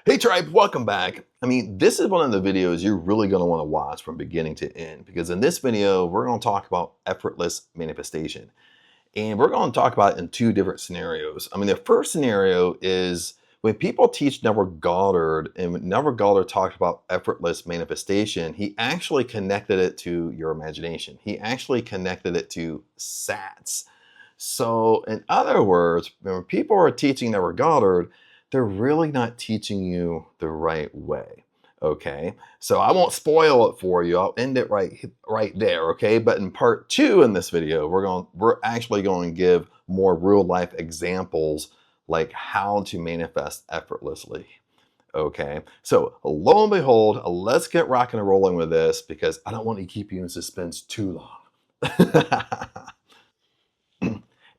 Hey tribe, welcome back. This is one of the videos you're really going to want to watch from beginning to end because in this video, we're going to talk about effortless manifestation. And we're going to talk about it in two different scenarios. The first scenario is when people teach Neville Goddard, and when Neville Goddard talked about effortless manifestation, he actually connected it to your imagination. He actually connected it to SATs. So in other words, when people are teaching Neville Goddard, they're really not teaching you the right way. Okay, so I won't spoil it for you. I'll end it right there. Okay, but in part two in this video, we're actually going to give more real life examples like how to manifest effortlessly. Okay, so lo and behold, let's get rocking and rolling with this because I don't want to keep you in suspense too long.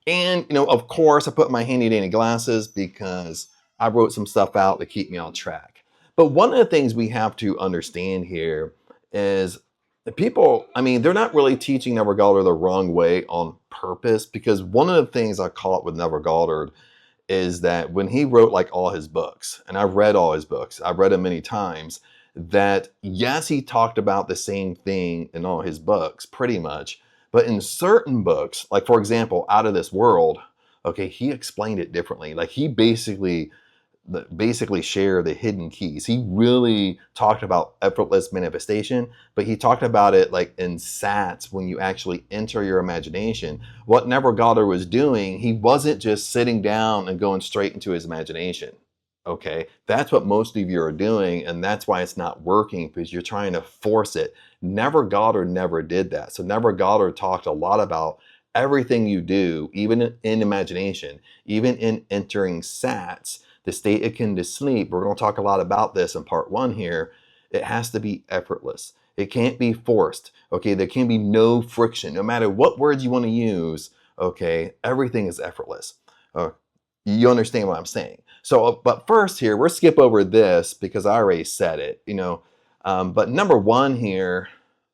And, of course, I put my handy dandy glasses because I wrote some stuff out to keep me on track. But one of the things we have to understand here is that people, they're not really teaching Neville Goddard the wrong way on purpose, because one of the things I caught with Neville Goddard is that when he wrote like all his books, and I've read all his books, I've read them many times, that yes, he talked about the same thing in all his books, pretty much. But in certain books, like for example, Out of This World, okay, he explained it differently. Like he basically shared the hidden keys. He really talked about effortless manifestation, but he talked about it like in SATs when you actually enter your imagination. What Neville Goddard was doing, he wasn't just sitting down and going straight into his imagination. Okay, that's what most of you are doing, and that's why it's not working, because you're trying to force it. Neville Goddard never did that. So Neville Goddard talked a lot about everything you do, even in imagination, even in entering SATs, the state akin to sleep. We're going to talk a lot about this in part one here. It has to be effortless. It can't be forced. Okay, there can be no friction. No matter what words you want to use, okay, everything is effortless. You understand what I'm saying? So, but first here, we'll skip over this because I already said it, but number one here,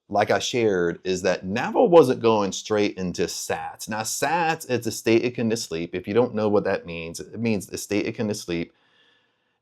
like I shared, is that Neville wasn't going straight into SATs. Now, SATs, it's a state akin to sleep. If you don't know what that means, it means a state akin to sleep.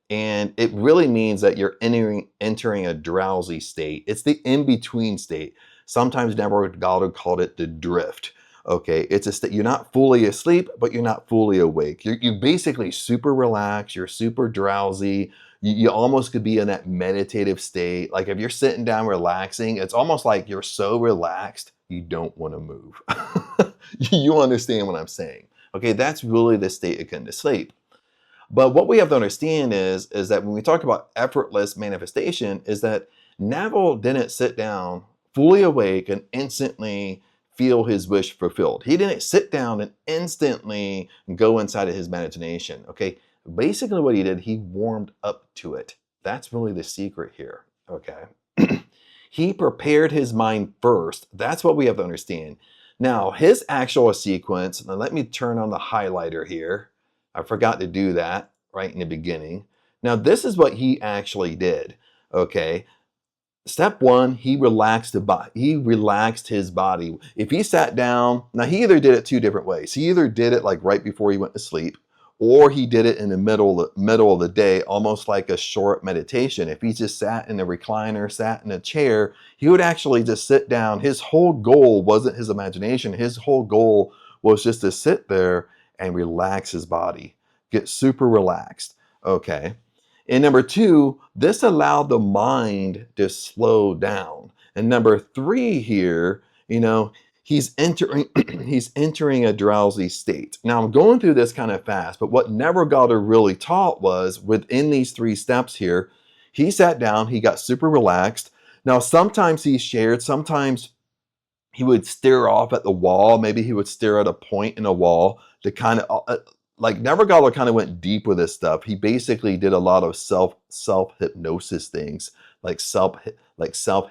And it really means that you're entering a drowsy state. It's the in-between state. Sometimes Neville Goddard called it the drift. Okay, it's a state, you're not fully asleep, but you're not fully awake. You're basically super relaxed, you're super drowsy. You almost could be in that meditative state. Like if you're sitting down relaxing, it's almost like you're so relaxed, you don't want to move. You understand what I'm saying? Okay, that's really the state akin to sleep. But what we have to understand is that when we talk about effortless manifestation, is that Neville didn't sit down fully awake and instantly feel his wish fulfilled. He didn't sit down and instantly go inside of his imagination. Okay, basically what he did, he warmed up to it. That's really the secret here. Okay, he prepared his mind first. That's what we have to understand. Now, his actual sequence, now let me turn on the highlighter here. I forgot to do that right in the beginning. Now, this is what he actually did. Okay. Step one, he relaxed the body. He relaxed his body. If he sat down, now he either did it two different ways. He either did it like right before he went to sleep, or he did it in the middle of the day, almost like a short meditation. If he just sat in a recliner, sat in a chair, he would actually just sit down. His whole goal wasn't his imagination. His whole goal was just to sit there and relax his body, get super relaxed. Okay. And number two, this allowed the mind to slow down. And number three here, he's entering he's entering a drowsy state. Now I'm going through this kind of fast, but what Neville Goddard really taught was within these three steps here, he sat down, he got super relaxed. Now sometimes he shared, sometimes he would stare off at the wall. Maybe he would stare at a point in a wall to kind of like Neville Goddard kind of went deep with this stuff. He basically did a lot of self hypnosis things, like self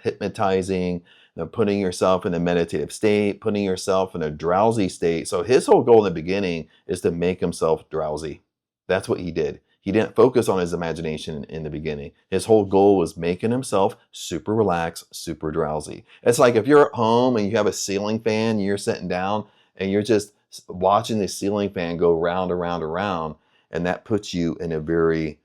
hypnotizing, putting yourself in a meditative state, putting yourself in a drowsy state. So his whole goal in the beginning is to make himself drowsy. That's what he did. He didn't focus on his imagination in the beginning. His whole goal was making himself super relaxed, super drowsy. It's like if you're at home and you have a ceiling fan, you're sitting down and you're just watching the ceiling fan go round and round and round, and that puts you in a very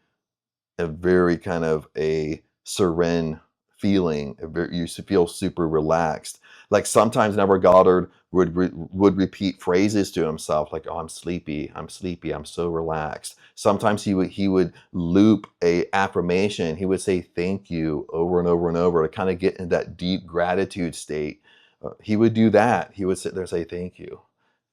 a very kind of a serene feeling. You feel super relaxed. Like sometimes Neville Goddard would repeat phrases to himself like, "Oh, I'm sleepy. I'm sleepy. I'm so relaxed." Sometimes he would loop a affirmation. He would say "thank you" over and over and over to kind of get in that deep gratitude state. He would do that. He would sit there and say "thank you,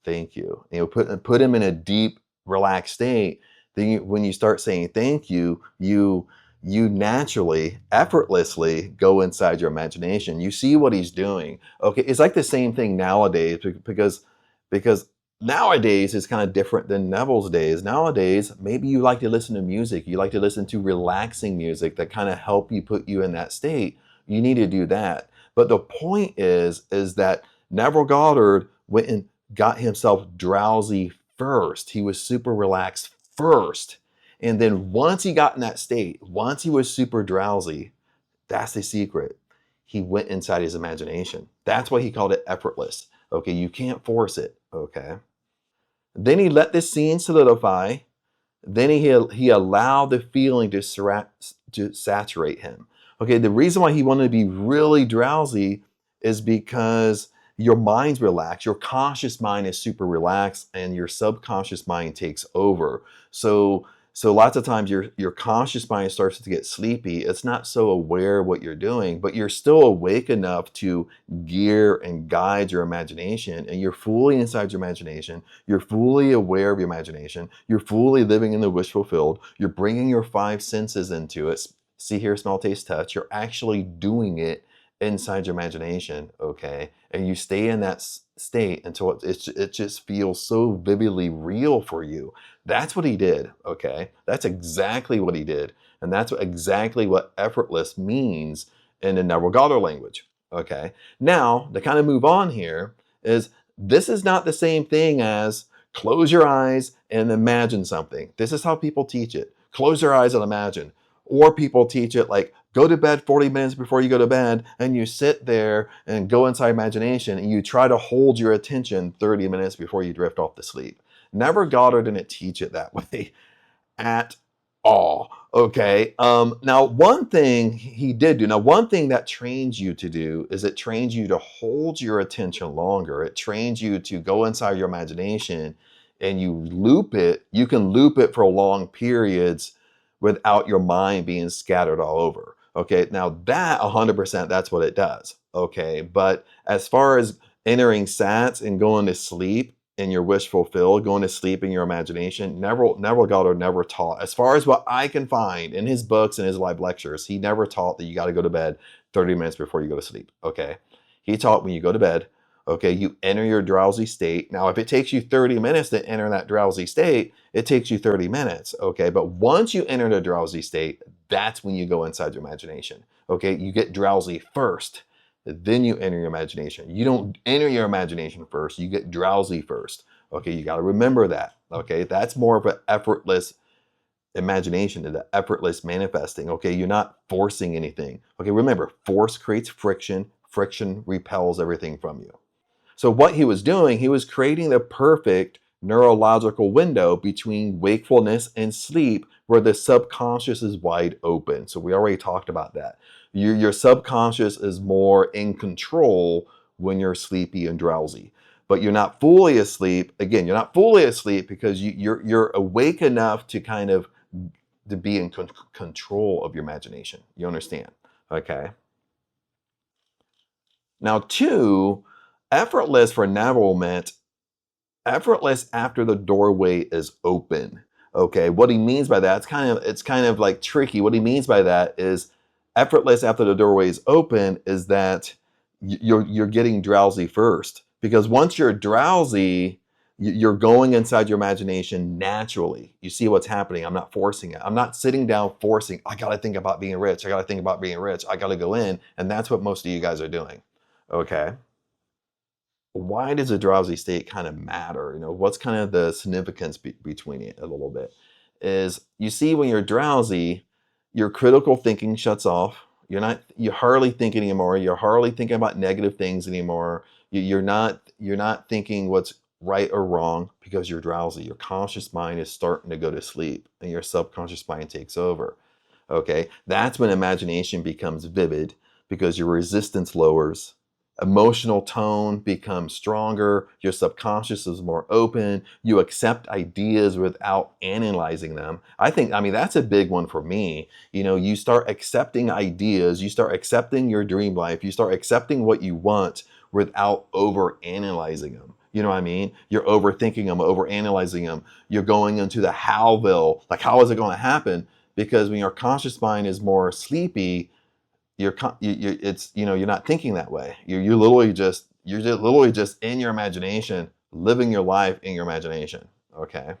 thank you." And it would put him in a deep, relaxed state. Then when you start saying thank you, you naturally, effortlessly go inside your imagination. You see what he's doing. Okay, it's like the same thing nowadays because nowadays is kind of different than Neville's days. Nowadays, maybe you like to listen to music. You like to listen to relaxing music that kind of help you put you in that state. You need to do that. But the point is that Neville Goddard went and got himself drowsy first. He was super relaxed first. And then once he got in that state, once he was super drowsy, that's the secret. He went inside his imagination. That's why he called it effortless. Okay, you can't force it. Okay. Then he let the scene solidify. Then he allowed the feeling to saturate him. Okay, the reason why he wanted to be really drowsy is because your mind's relaxed, your conscious mind is super relaxed, and your subconscious mind takes over. So lots of times your conscious mind starts to get sleepy. It's not so aware of what you're doing, but you're still awake enough to gear and guide your imagination, and you're fully inside your imagination. You're fully aware of your imagination. You're fully living in the wish fulfilled. You're bringing your five senses into it. See, hear, smell, taste, touch. You're actually doing it inside your imagination, okay? And you stay in that state until it just feels so vividly real for you. That's what he did, okay? That's exactly what he did. And that's exactly what effortless means in the Neville Goddard language, okay? Now, to kind of move on here, is this is not the same thing as close your eyes and imagine something. This is how people teach it. Close your eyes and imagine. Or people teach it like go to bed 40 minutes before you go to bed, and you sit there and go inside imagination and you try to hold your attention 30 minutes before you drift off to sleep. Neville Goddard didn't teach it that way at all. Okay. Now, one thing he did do, now, one thing that trains you to do is it trains you to hold your attention longer. It trains you to go inside your imagination and you loop it. You can loop it for long periods without your mind being scattered all over. Okay. Now, that 100%, that's what it does. Okay. But as far as entering sats and going to sleep, in your wish fulfilled, going to sleep in your imagination. Neville Goddard never taught, as far as what I can find in his books and his live lectures, he never taught that you got to go to bed 30 minutes before you go to sleep. Okay. He taught when you go to bed, okay, you enter your drowsy state. Now, if it takes you 30 minutes to enter that drowsy state, it takes you 30 minutes. Okay. But once you enter the drowsy state, that's when you go inside your imagination. Okay. You get drowsy first. Then you enter your imagination. You don't enter your imagination first. You get drowsy first. Okay, you got to remember that. Okay, that's more of an effortless imagination and the effortless manifesting. Okay, you're not forcing anything. Okay, remember, force creates friction. Friction repels everything from you. So what he was doing, he was creating the perfect neurological window between wakefulness and sleep where the subconscious is wide open. So we already talked about that. Your subconscious is more in control when you're sleepy and drowsy. But you're not fully asleep. Again, you're not fully asleep because you're awake enough to kind of to be in control of your imagination. You understand? Okay. Now, two, effortless for Neville meant effortless after the doorway is open. Okay, what he means by that, it's kind of like tricky. What he means by that is effortless after the doorway is open is that you're getting drowsy first. Because once you're drowsy, you're going inside your imagination naturally. You see what's happening. I'm not forcing it. I'm not sitting down forcing, I got to think about being rich. I got to think about being rich. I got to go in. And that's what most of you guys are doing. Okay. Why does a drowsy state kind of matter? You know, what's kind of the significance between it a little bit? Is you see when you're drowsy, your critical thinking shuts off. You hardly think anymore. You're hardly thinking about negative things anymore. You're not thinking what's right or wrong because you're drowsy. Your conscious mind is starting to go to sleep and your subconscious mind takes over. Okay, that's when imagination becomes vivid because your resistance lowers, emotional tone becomes stronger, your subconscious is more open, you accept ideas without analyzing them. I mean, that's a big one for me. You know, you start accepting ideas, you start accepting your dream life, you start accepting what you want without over analyzing them. You know what I mean? You're overthinking them, over analyzing them. You're going into the howville, like how is it going to happen? Because when your conscious mind is more sleepy, it's, you know, you're not thinking that way. You're just literally just in your imagination, living your life in your imagination. Okay.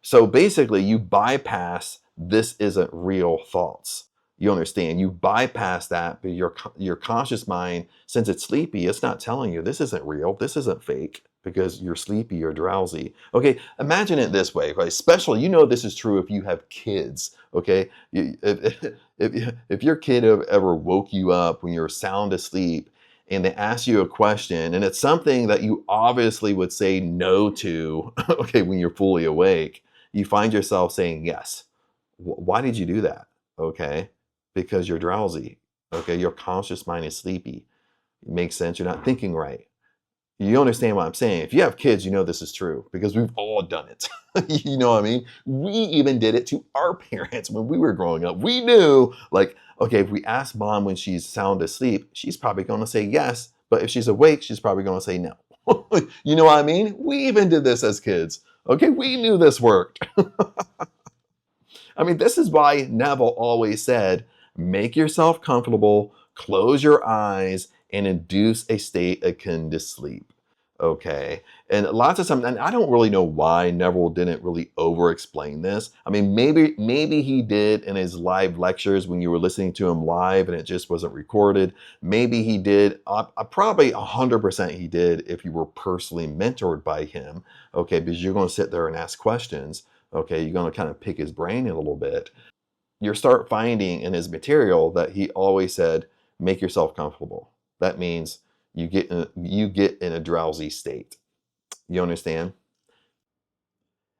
So basically, you bypass this isn't real thoughts. You understand? You bypass that, but your conscious mind, since it's sleepy, it's not telling you this isn't real, this isn't fake, because you're sleepy, you're drowsy. Okay, imagine it this way. Okay? Especially, you know, this is true if you have kids. Okay, if your kid ever woke you up when you're sound asleep and they ask you a question and it's something that you obviously would say no to, okay, when you're fully awake, you find yourself saying yes. Why did you do that? Okay, because you're drowsy. Okay, your conscious mind is sleepy. It makes sense. You're not thinking right. You understand what I'm saying? If you have kids, you know this is true because we've all done it. You know what I mean? We even did it to our parents when we were growing up. We knew, like, okay, if we ask mom when she's sound asleep, she's probably going to say yes. But if she's awake, she's probably going to say no. You know what I mean? We even did this as kids. Okay, we knew this worked. I mean, this is why Neville always said, make yourself comfortable, close your eyes, and induce a state akin to sleep. Okay. And lots of times, and I don't really know why Neville didn't really over explain this. I mean, maybe he did in his live lectures when you were listening to him live and it just wasn't recorded. Maybe he did, probably 100% he did if you were personally mentored by him. Okay. Because you're going to sit there and ask questions. Okay, you're going to kind of pick his brain a little bit. You start finding in his material that he always said, make yourself comfortable. That means you get in a drowsy state. You understand?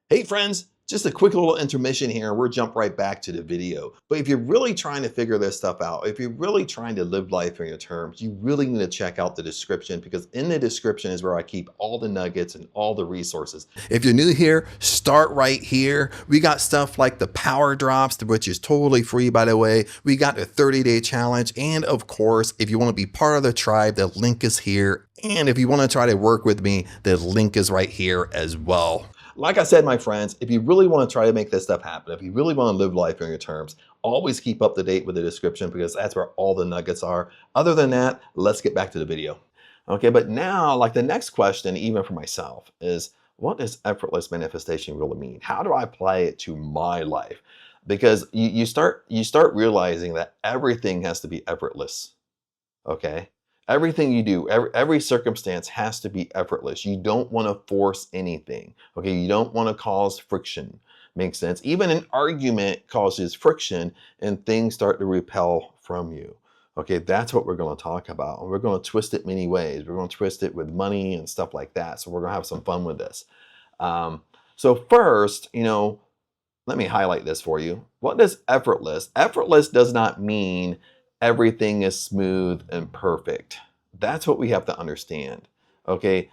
Hey friends, just a quick little intermission here. We'll jump right back to the video. But if you're really trying to figure this stuff out, if you're really trying to live life on your terms, you really need to check out the description, because in the description is where I keep all the nuggets and all the resources. If you're new here, start right here. We got stuff like the power drops, which is totally free, by the way. We got the 30-day challenge. And of course, if you want to be part of the tribe, the link is here. And if you want to try to work with me, the link is right here as well. Like I said, my friends, if you really want to try to make this stuff happen, if you really want to live life on your terms, always keep up to date with the description, because that's where all the nuggets are. Other than that, let's get back to the video. Okay, but now, like, the next question, even for myself, is what does effortless manifestation really mean? How do I apply it to my life? Because you start realizing that everything has to be effortless. Okay. Everything you do, every circumstance has to be effortless. You don't want to force anything. Okay. You don't want to cause friction. Makes sense. Even an argument causes friction and things start to repel from you. Okay. That's what we're going to talk about. And we're going to twist it many ways. We're going to twist it with money and stuff like that. So we're going to have some fun with this. So first, you know, let me highlight this for you. What does effortless? Effortless does not mean everything is smooth and perfect. That's what we have to understand. Okay.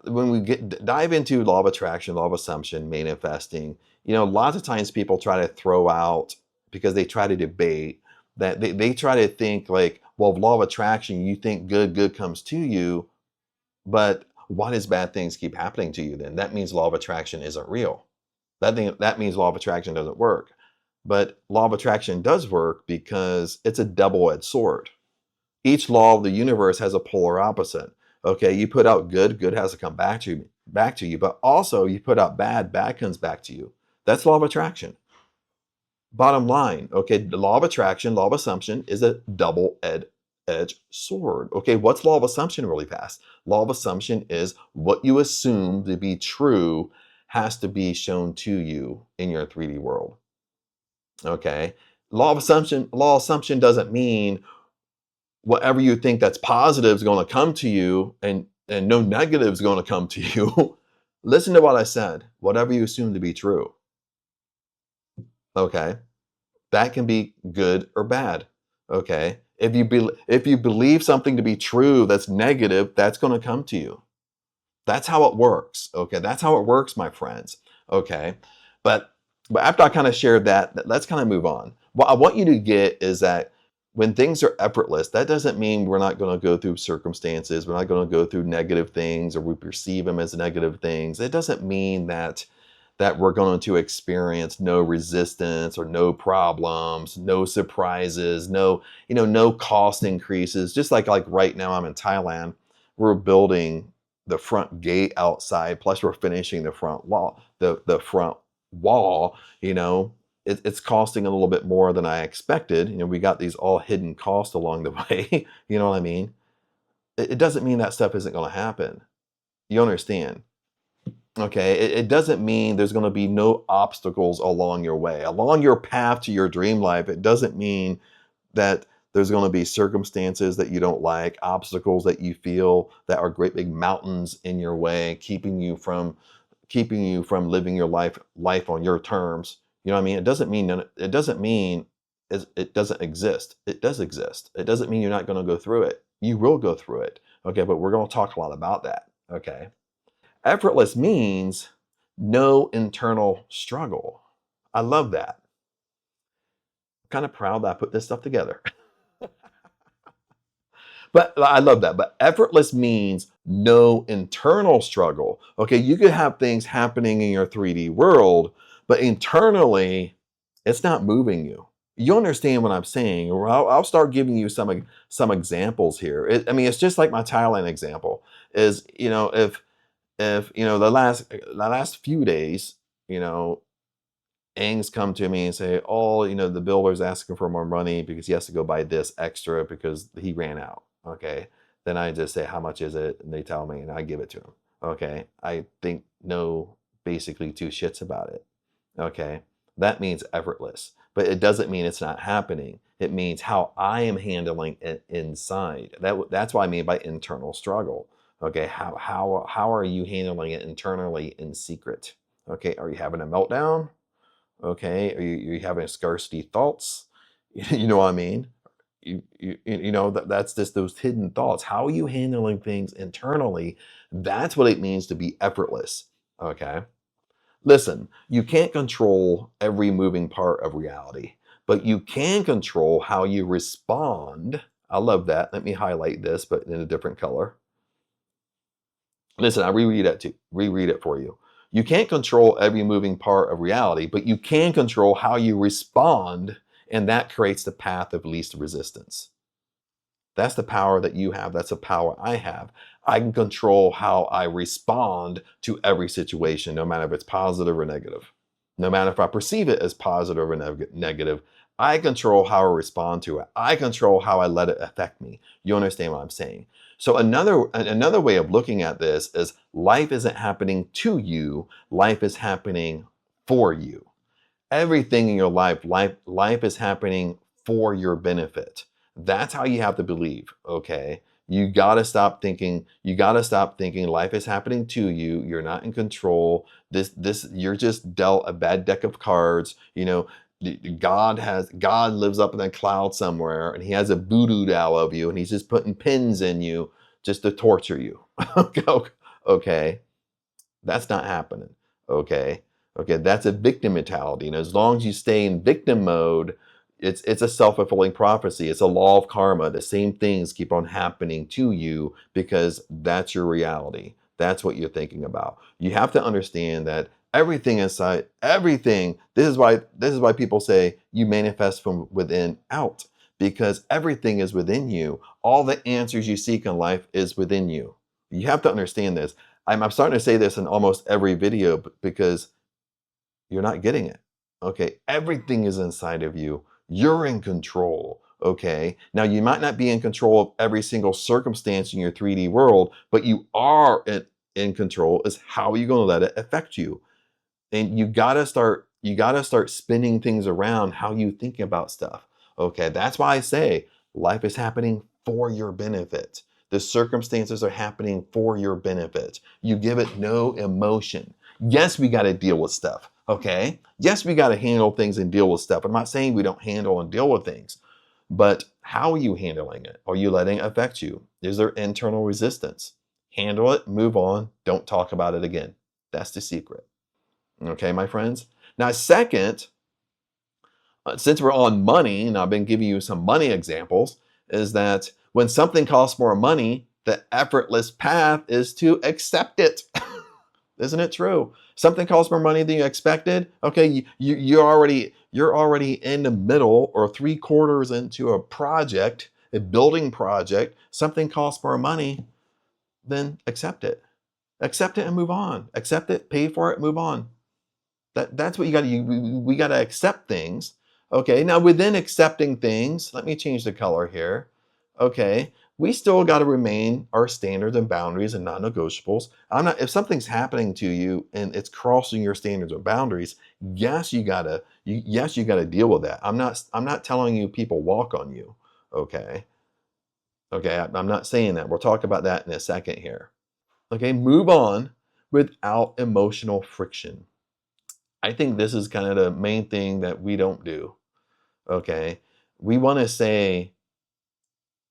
When we dive into law of attraction, law of assumption, manifesting, you know, lots of times people try to throw out, because they try to debate, that they try to think like, well, law of attraction, you think good comes to you, but why does bad things keep happening to you then? That means law of attraction isn't real. That means law of attraction doesn't work. But law of attraction does work because it's a double-edged sword. Each law of the universe has a polar opposite. Okay, you put out good has to come back to you. But also you put out bad comes back to you. That's law of attraction. Bottom line, okay, the law of attraction, law of assumption is a double-edged sword. Okay, what's law of assumption really fast? Law of assumption is what you assume to be true has to be shown to you in your 3D world. Okay. Law of assumption doesn't mean whatever you think that's positive is going to come to you, and no negative is going to come to you. Listen to what I said. Whatever you assume to be true. Okay. That can be good or bad. Okay. If you believe something to be true that's negative, that's going to come to you. That's how it works. Okay. That's how it works, my friends. Okay. But but after I kind of shared that, let's kind of move on. What I want you to get is that when things are effortless, that doesn't mean we're not going to go through circumstances. We're not going to go through negative things or we perceive them as negative things. It doesn't mean that we're going to experience no resistance or no problems, no surprises, no cost increases. Just like right now I'm in Thailand, we're building the front gate outside, plus we're finishing the front wall, the front wall, it's costing a little bit more than I expected. We got these all hidden costs along the way. You know what I mean? It doesn't mean that stuff isn't going to happen. You understand? Okay, it doesn't mean there's going to be no obstacles along your way. Along your path to your dream life, it doesn't mean that there's going to be circumstances that you don't like, obstacles that you feel that are great big mountains in your way, keeping you from living your life on your terms. You know what I mean? It doesn't exist. It does exist. It doesn't mean you're not going to go through it. You will go through it. Okay, but we're going to talk a lot about that. Okay. Effortless means no internal struggle. I love that. I'm kind of proud that I put this stuff together. But I love that. But effortless means no internal struggle. Okay, you could have things happening in your 3D world, but internally, it's not moving you. You understand what I'm saying? Or I'll start giving you some examples here. I mean, it's just like my Thailand example. Is if the last few days, Ang's come to me and say, oh, the builder's asking for more money because he has to go buy this extra because he ran out. Okay. Then I just say, how much is it? And they tell me and I give it to them. Okay. I think no, basically two shits about it. Okay. That means effortless, but it doesn't mean it's not happening. It means how I am handling it inside. That's what I mean by internal struggle. Okay. How are you handling it internally in secret? Okay. Are you having a meltdown? Okay, are you having scarcity thoughts? You know what I mean? That's just those hidden thoughts. How are you handling things internally? That's what it means to be effortless. Okay. Listen, you can't control every moving part of reality, but you can control how you respond. I love that. Let me highlight this, but in a different color. Listen, I reread it for you. You can't control every moving part of reality, but you can control how you respond, and that creates the path of least resistance. That's the power that you have. That's the power I have. I can control how I respond to every situation, no matter if it's positive or negative. No matter if I perceive it as positive or negative, I control how I respond to it. I control how I let it affect me. You understand what I'm saying? So another way of looking at this is life isn't happening to you, life is happening for you. Everything in your life is happening for your benefit. That's how you have to believe. Okay, you got to stop thinking life is happening to you. You're not in control. This you're just dealt a bad deck of cards. God lives up in a cloud somewhere, and he has a voodoo doll of you, and he's just putting pins in you just to torture you. Okay, that's not happening. Okay. Okay. That's a victim mentality. And as long as you stay in victim mode, it's a self-fulfilling prophecy. It's a law of karma. The same things keep on happening to you because that's your reality. That's what you're thinking about. You have to understand that everything inside, everything, this is why people say you manifest from within out, because everything is within you. All the answers you seek in life is within you. You have to understand this. I'm starting to say this in almost every video because you're not getting it. Okay. Everything is inside of you. You're in control. Okay. Now, you might not be in control of every single circumstance in your 3D world, but you are in control. Is how you're going to let it affect you. And you gotta start spinning things around how you think about stuff. Okay. That's why I say life is happening for your benefit. The circumstances are happening for your benefit. You give it no emotion. Yes, we got to deal with stuff. Okay. Yes, we got to handle things and deal with stuff. I'm not saying we don't handle and deal with things, but how are you handling it? Are you letting it affect you? Is there internal resistance? Handle it, move on, don't talk about it again. That's the secret. Okay, my friends? Now, second, since we're on money, and I've been giving you some money examples, is that when something costs more money, the effortless path is to accept it. Isn't it true? Something costs more money than you expected. Okay, you're already in the middle or three quarters into a project, a building project. Something costs more money, then accept it. Accept it and move on. Accept it, pay for it, move on. That's what you got to. We got to accept things. Okay. Now within accepting things, let me change the color here. Okay. We still got to remain our standards and boundaries and non-negotiables. I'm not. If something's happening to you and it's crossing your standards or boundaries, yes, you gotta. Yes, you got to deal with that. I'm not. I'm not telling you people walk on you. Okay. Okay. I'm not saying that. We'll talk about that in a second here. Okay. Move on without emotional friction. I think this is kind of the main thing that we don't do. Okay. We want to say,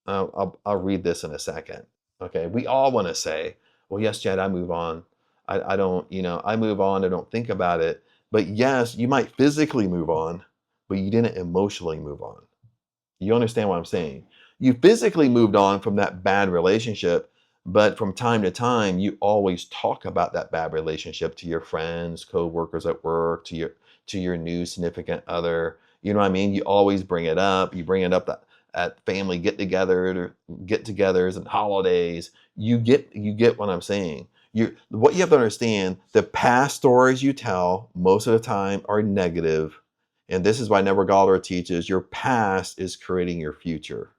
I'll read this in a second. Okay. We all want to say, well, yes, Chad, I move on. I don't, I move on. I don't think about it. But yes, you might physically move on, but you didn't emotionally move on. You understand what I'm saying? You physically moved on from that bad relationship, but from time to time, you always talk about that bad relationship to your friends, co-workers at work, to your new significant other. You know what I mean? You always bring it up. You bring it up at family get-togethers and holidays. You get what I'm saying. What you have to understand, the past stories you tell most of the time are negative, and this is why Neville Goddard teaches your past is creating your future.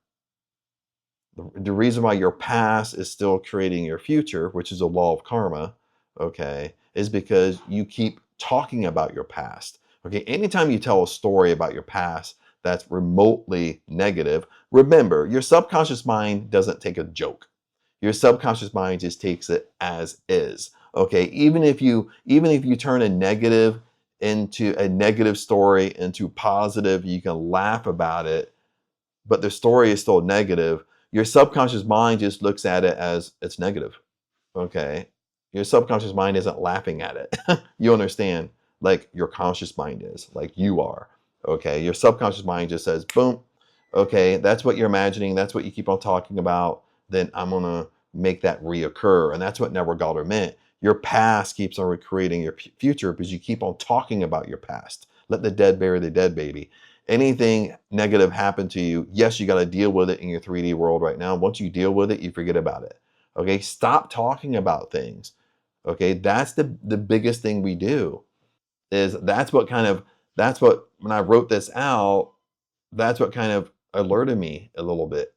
The reason why your past is still creating your future, which is a law of karma, okay, is because you keep talking about your past. Okay, anytime you tell a story about your past that's remotely negative, remember your subconscious mind doesn't take a joke. Your subconscious mind just takes it as is. Okay, even if you turn a negative story into positive, you can laugh about it, but the story is still negative. Your subconscious mind just looks at it as it's negative. Okay. Your subconscious mind isn't laughing at it. You understand? Like your conscious mind is, like you are. Okay. Your subconscious mind just says, boom. Okay. That's what you're imagining. That's what you keep on talking about. Then I'm going to make that reoccur. And that's what Neville Goddard meant. Your past keeps on recreating your future because you keep on talking about your past. Let the dead bury the dead, baby. Anything negative happen to you, yes, you got to deal with it in your 3D world right now. Once you deal with it, you forget about it. Okay, stop talking about things. Okay, that's the biggest thing we do. Is that's what when I wrote this out, that's what kind of alerted me a little bit.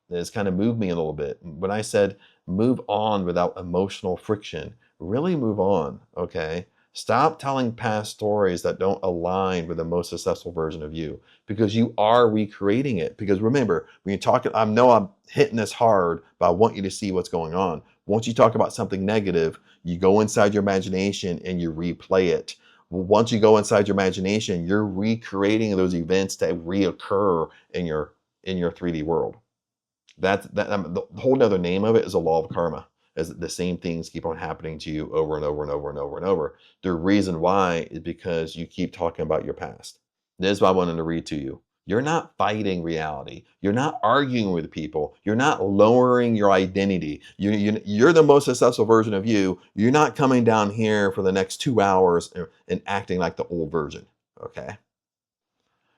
It's kind of moved me a little bit. When I said move on without emotional friction, really move on, okay? Stop telling past stories that don't align with the most successful version of you because you are recreating it. Because remember, when you're talking, I know I'm hitting this hard, but I want you to see what's going on. Once you talk about something negative, you go inside your imagination and you replay it. Once you go inside your imagination, you're recreating those events that reoccur in your 3D world. The whole nother name of it is a law of karma, as the same things keep on happening to you over and over and over and over and over. The reason why is because you keep talking about your past. This is what I wanted to read to you. You're not fighting reality. You're not arguing with people. You're not lowering your identity. You're the most successful version of you. You're not coming down here for the next 2 hours and acting like the old version. Okay.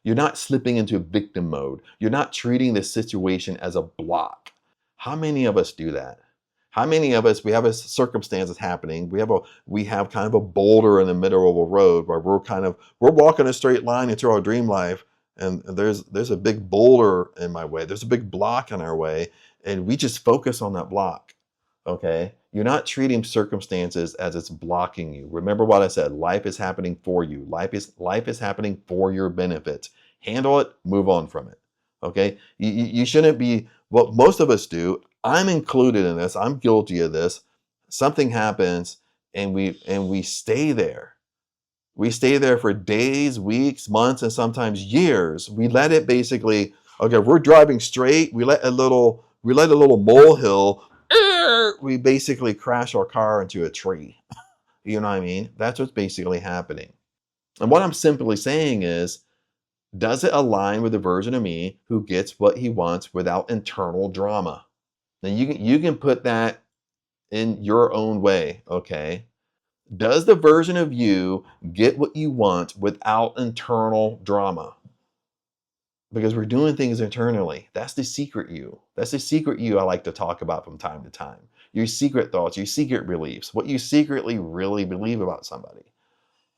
You're not slipping into victim mode. You're not treating the situation as a block. How many of us do that? How many of us, we have a circumstance that's happening. We have kind of a boulder in the middle of a road where we're walking a straight line into our dream life, and there's a big boulder in my way. There's a big block in our way, and we just focus on that block. Okay? You're not treating circumstances as it's blocking you. Remember what I said, life is happening for you. Life is happening for your benefit. Handle it, move on from it. Okay? You shouldn't be what most of us do. I'm included in this. I'm guilty of this. Something happens and we stay there. We stay there for days, weeks, months, and sometimes years. We let it basically, okay, if we're driving straight, we let a little molehill, we basically crash our car into a tree. You know what I mean? That's what's basically happening. And what I'm simply saying is, does it align with the version of me who gets what he wants without internal drama? Now you can put that in your own way, okay? Does the version of you get what you want without internal drama? Because we're doing things internally. That's the secret you. That's the secret you I like to talk about from time to time. Your secret thoughts, your secret beliefs, what you secretly really believe about somebody.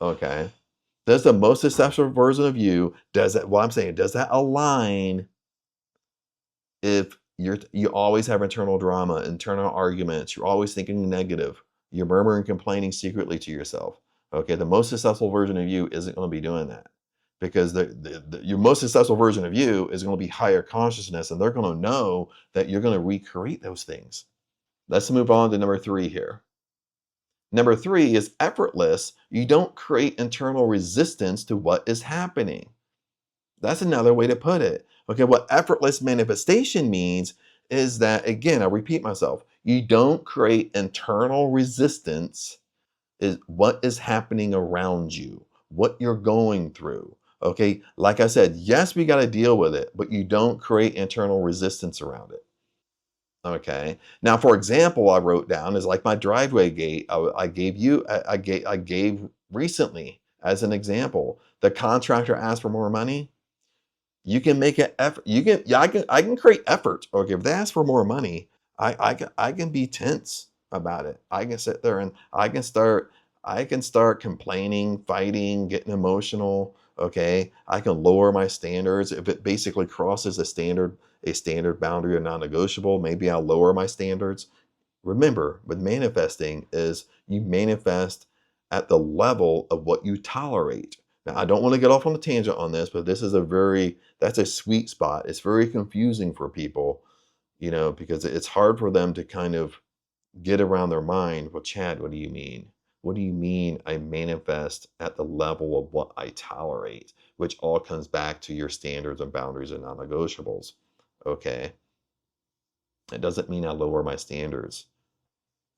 Okay. Does the most successful version of you, does that, what I'm saying, does that align if you always have internal drama, internal arguments, you're always thinking negative, you're murmuring, complaining secretly to yourself. Okay, the most successful version of you isn't going to be doing that because your most successful version of you is going to be higher consciousness, and they're going to know that you're going to recreate those things. Let's move on to number 3 here. Number 3 is effortless. You don't create internal resistance to what is happening. That's another way to put it. Okay, what effortless manifestation means is that, again, I repeat myself, you don't create internal resistance is what is happening around you, what you're going through. Okay, like I said, yes, we got to deal with it, but you don't create internal resistance around it. Okay. Now, for example, I wrote down is like my driveway gate. I gave you, I gave recently as an example. The contractor asked for more money. You can make an effort. You can, yeah, I can create effort. Okay, if they ask for more money, I can be tense about it. I can sit there and I can start complaining, fighting, getting emotional. Okay, I can lower my standards if it basically crosses a standard boundary or non-negotiable. Maybe I'll lower my standards. Remember, with manifesting is you manifest at the level of what you tolerate. Now, I don't want to get off on a tangent on this, but that's a sweet spot. It's very confusing for people, because it's hard for them to kind of get around their mind. Well, Chad, what do you mean? What do you mean I manifest at the level of what I tolerate? Which all comes back to your standards and boundaries and non-negotiables. Okay. It doesn't mean I lower my standards.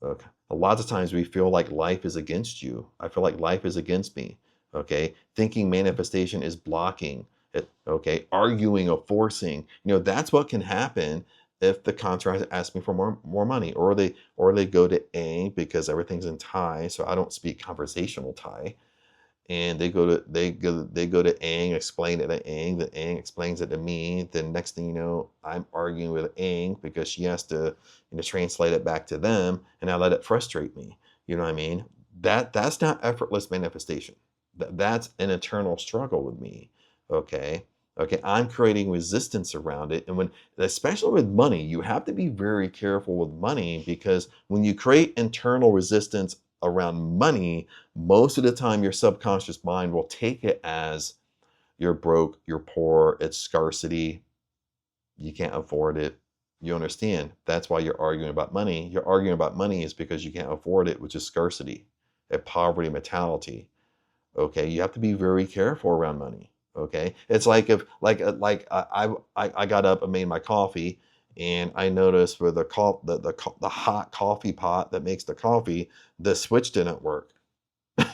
Okay. A lot of times we feel like life is against you. I feel like life is against me. Okay. Thinking manifestation is blocking it. Okay. Arguing or forcing. That's what can happen if the contractor asks me for more money, or they go to A because everything's in Thai, so I don't speak conversational Thai. And they go to Aang, explain it to Aang. The Aang explains it to me. Then next thing you know, I'm arguing with Aang because she has to, translate it back to them, and I let it frustrate me. You know what I mean? That's not effortless manifestation. That's an internal struggle with me. Okay. Okay, I'm creating resistance around it. And especially with money, you have to be very careful with money, because when you create internal resistance around money, most of the time your subconscious mind will take it as you're broke, you're poor, it's scarcity, you can't afford it. You understand? That's why you're arguing about money. You're arguing about money is because you can't afford it, which is scarcity, a poverty mentality. Okay, you have to be very careful around money. Okay, it's like if I got up and made my coffee, and I noticed with the hot coffee pot that makes the coffee, the switch didn't work.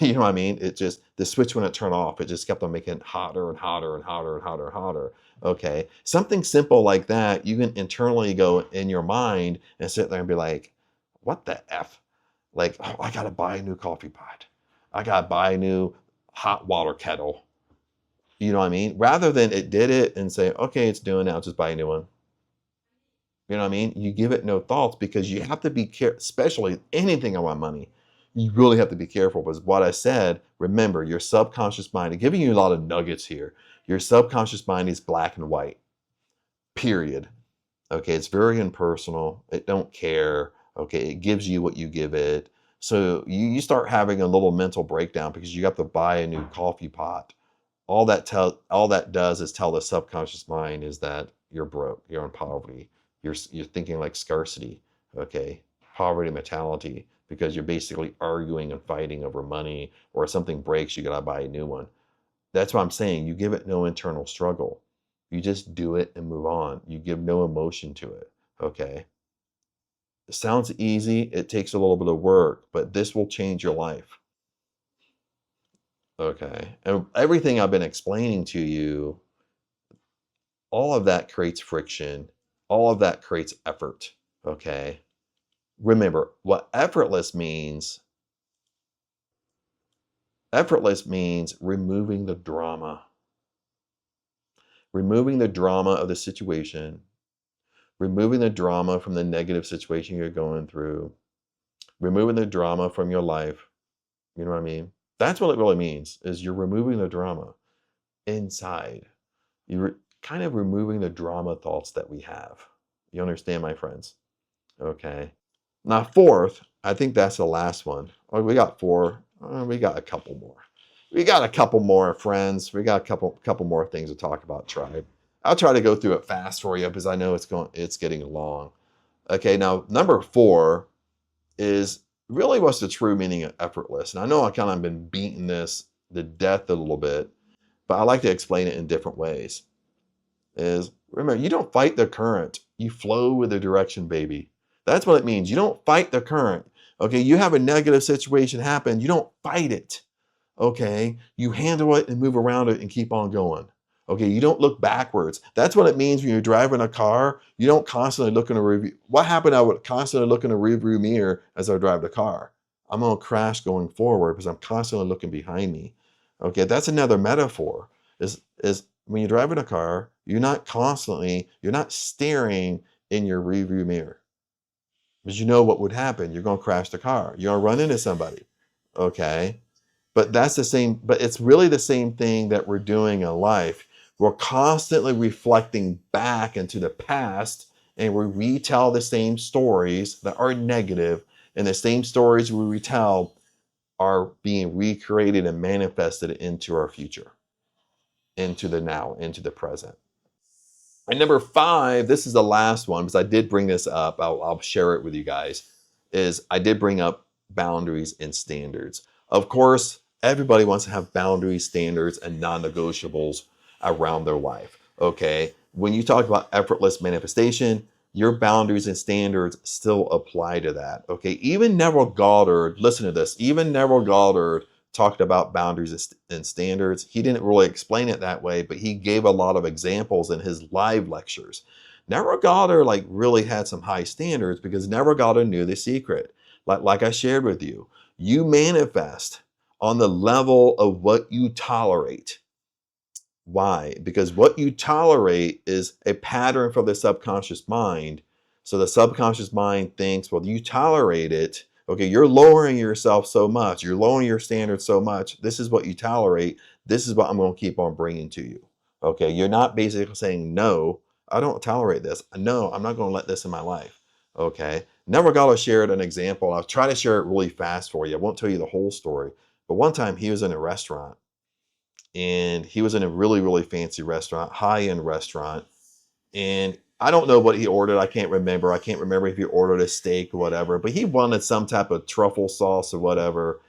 You know what I mean? It just, the switch wouldn't turn off. It just kept on making it hotter and hotter and hotter and hotter and hotter. Okay, something simple like that, you can internally go in your mind and sit there and be like, "What the f? Like, oh, I gotta buy a new coffee pot. I gotta buy a new hot water kettle." You know what I mean? Rather than it did it and say, "Okay, it's doing it. I'll just buy a new one." You know what I mean? You give it no thoughts, because you have to be careful, especially anything around money. You really have to be careful, because what I said, remember, your subconscious mind, I'm giving you a lot of nuggets here. Your subconscious mind is black and white, period. Okay, it's very impersonal. It don't care. Okay, it gives you what you give it. So you start having a little mental breakdown because you have to buy a new coffee pot. All that does is tell the subconscious mind is that you're broke, you're in poverty, you're thinking like scarcity, okay, poverty mentality, because you're basically arguing and fighting over money, or if something breaks, you got to buy a new one. That's what I'm saying. You give it no internal struggle. You just do it and move on. You give no emotion to it. Okay. It sounds easy. It takes a little bit of work, but this will change your life. Okay. And everything I've been explaining to you, all of that creates friction. All of that creates effort. Okay. Remember, what effortless means removing the drama. Removing the drama of the situation, removing the drama from the negative situation you're going through, removing the drama from your life. You know what I mean? That's what it really means, is you're removing the drama inside. You're kind of removing the drama thoughts that we have. You understand, my friends? Okay. Now, fourth, I think that's the last one. Oh, we got four. We got a couple more. We got a couple more, friends. We got a couple more things to talk about, tribe. I'll try to go through it fast for you because I know it's getting long. Okay, now number 4 is really what's the true meaning of effortless. And I know I kind of been beating this to death a little bit, but I like to explain it in different ways. Is remember, you don't fight the current. You flow with the direction, baby. That's what it means. You don't fight the current. Okay, you have a negative situation happen. You don't fight it. Okay, you handle it and move around it and keep on going. Okay, you don't look backwards. That's what it means when you're driving a car. You don't constantly look in a review. What happened? I would constantly look in a rearview mirror as I drive the car. I'm gonna crash going forward because I'm constantly looking behind me. Okay, that's another metaphor. Is when you're driving a car, you're not staring in your rearview mirror because you know what would happen. You're gonna crash the car. You're gonna run into somebody. Okay. But it's really the same thing that we're doing in life. We're constantly reflecting back into the past and we retell the same stories that are negative, and the same stories we retell are being recreated and manifested into our future, into the now, into the present. And number 5, this is the last one because I did bring this up. I'll share it with you guys. Is I did bring up boundaries and standards. Of course, everybody wants to have boundaries, standards, and non-negotiables around their life. Okay, when you talk about effortless manifestation, your boundaries and standards still apply to that. Okay, even Neville Goddard, listen to this. Even Neville Goddard talked about boundaries and standards. He didn't really explain it that way, but he gave a lot of examples in his live lectures. Neville Goddard really had some high standards because Neville Goddard knew the secret. Like I shared with you, you manifest on the level of what you tolerate. Why? Because what you tolerate is a pattern for the subconscious mind. So the subconscious mind thinks, well, you tolerate it. Okay, you're lowering yourself so much. You're lowering your standards so much. This is what you tolerate. This is what I'm going to keep on bringing to you. Okay, you're not basically saying, no, I don't tolerate this. No, I'm not going to let this in my life. Okay, Never Gala shared an example. I'll try to share it really fast for you. I won't tell you the whole story. But one time he was in a restaurant, and he was in a really, really fancy restaurant, high-end restaurant. And I don't know what he ordered. I can't remember. I can't remember if he ordered a steak or whatever, but he wanted some type of truffle sauce or whatever,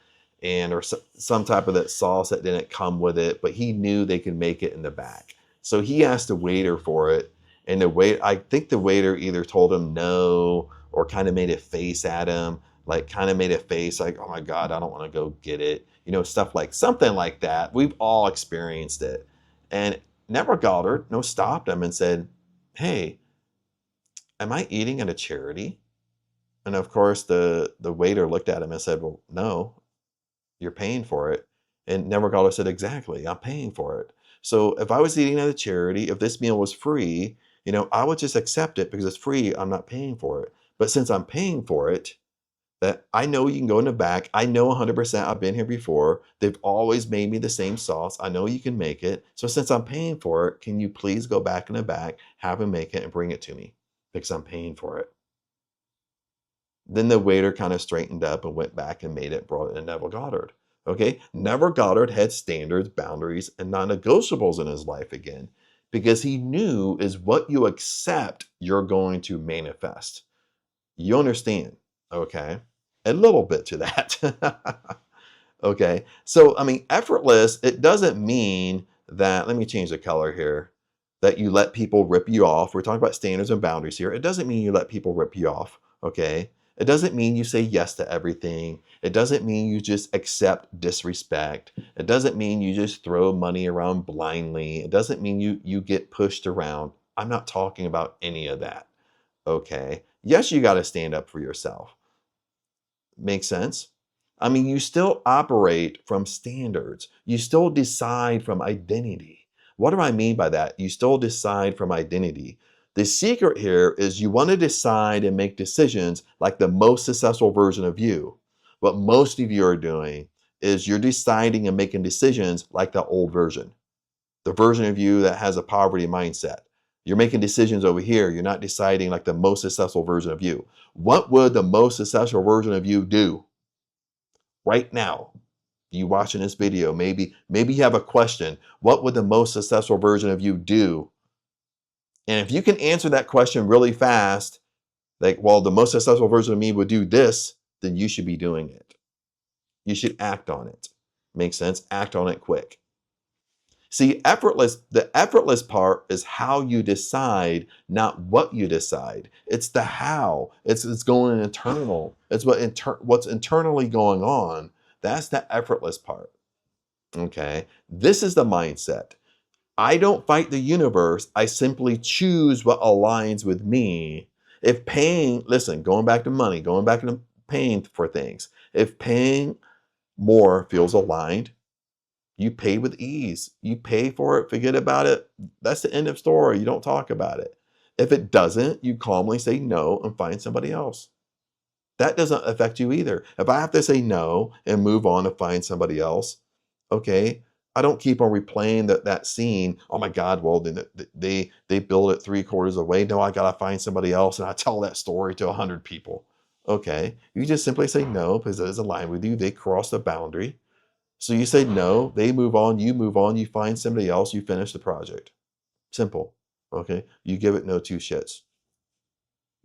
or some type of that sauce that didn't come with it, but he knew they could make it in the back. So he asked the waiter for it. And I think the waiter either told him no or kind of made a face at him, kind of made a face like, oh my God, I don't want to go get it. Something like that. We've all experienced it. And Neville Goddard stopped him and said, hey, am I eating at a charity? And of course, the waiter looked at him and said, well, no, you're paying for it. And Neville Goddard said, exactly, I'm paying for it. So if I was eating at a charity, if this meal was free, I would just accept it because it's free. I'm not paying for it. But since I'm paying for it, that I know you can go in the back. I know 100% I've been here before. They've always made me the same sauce. I know you can make it. So since I'm paying for it, can you please go back in the back, have him make it and bring it to me because I'm paying for it. Then the waiter kind of straightened up and went back and made it, brought it to Neville Goddard. Okay, Neville Goddard had standards, boundaries, and non-negotiables in his life again because he knew is what you accept, you're going to manifest. You understand, okay? a little bit to that. Okay. So, I mean, effortless, it doesn't mean that, let me change the color here, that you let people rip you off. We're talking about standards and boundaries here. It doesn't mean you let people rip you off. Okay. It doesn't mean you say yes to everything. It doesn't mean you just accept disrespect. It doesn't mean you just throw money around blindly. It doesn't mean you get pushed around. I'm not talking about any of that. Okay. Yes, you got to stand up for yourself. Make sense? I mean, you still operate from standards. You still decide from identity. What do I mean by that? You still decide from identity. The secret here is you want to decide and make decisions like the most successful version of you. What most of you are doing is you're deciding and making decisions like the old version, the version of you that has a poverty mindset. You're making decisions over here. You're not deciding like the most successful version of you. What would the most successful version of you do right now? You watching this video, maybe you have a question. What would the most successful version of you do? And if you can answer that question really fast, like, well, the most successful version of me would do this, then you should be doing it. You should act on it. Makes sense? Act on it quick. See, the effortless part is how you decide, not what you decide. It's the how. It's going internal. It's what's internally going on. That's the effortless part. Okay. This is the mindset. I don't fight the universe. I simply choose what aligns with me. If paying, listen, going back to money, going back to paying for things. If paying more feels aligned, you pay with ease. You pay for it, forget about it. That's the end of story. You don't talk about it. If it doesn't, you calmly say no and find somebody else. That doesn't affect you either. If I have to say no and move on and find somebody else, okay, I don't keep on replaying that scene. Oh my God, well, they build it 3/4 of the way. No, I gotta find somebody else, and I tell that story to 100 people. Okay, you just simply say no because it is aligned with you. They cross the boundary. So you say no, they move on, you find somebody else, you finish the project. Simple. Okay. You give it no two shits,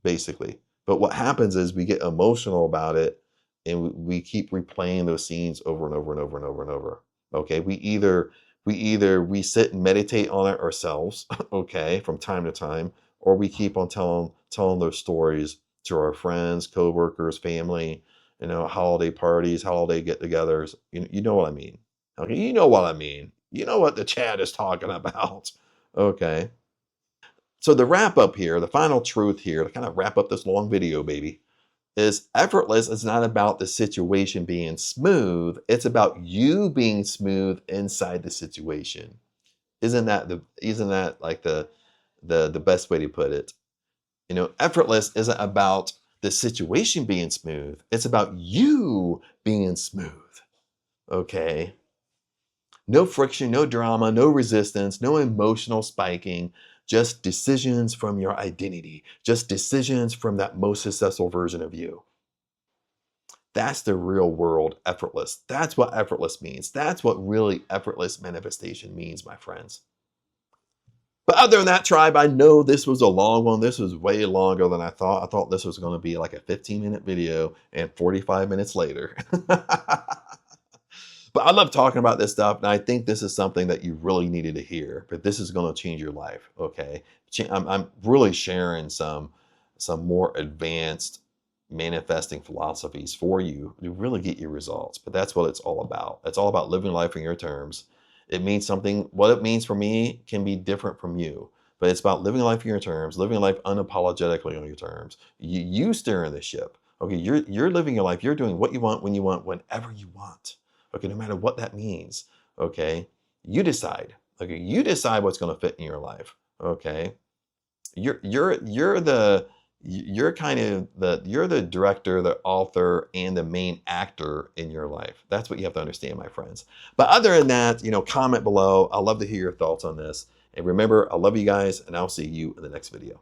basically. But what happens is we get emotional about it and we keep replaying those scenes over and over and over and over and over. Okay. We sit and meditate on it ourselves, okay, from time to time, or we keep on telling those stories to our friends, coworkers, family, holiday parties, holiday get-togethers. You know what I mean. Okay, you know what I mean. You know what the chat is talking about. Okay. So the wrap up here, the final truth here, to kind of wrap up this long video, baby, is effortless is not about the situation being smooth. It's about you being smooth inside the situation. Isn't that like the best way to put it? Effortless isn't about the situation being smooth. It's about you being smooth. Okay. No friction, no drama, no resistance, no emotional spiking, just decisions from your identity, just decisions from that most successful version of you. That's the real world effortless. That's what effortless means. That's what really effortless manifestation means, my friends. But other than that, tribe, I know this was a long one. This was way longer than I thought. I thought this was going to be like a 15-minute video and 45 minutes later. But I love talking about this stuff, and I think this is something that you really needed to hear. But this is going to change your life, okay? I'm really sharing some more advanced manifesting philosophies for you to really get your results. But that's what it's all about. It's all about living life on your terms. It means something. What it means for me can be different from you. But it's about living life on your terms, living life unapologetically on your terms. You steering the ship. Okay, you're living your life. You're doing what you want, when you want, whenever you want. Okay, no matter what that means. Okay, you decide. Okay, you decide what's going to fit in your life. Okay, you're the director, the author, and the main actor in your life. That's what you have to understand, my friends. But other than that, comment below. I'd love to hear your thoughts on this. And remember, I love you guys, and I'll see you in the next video.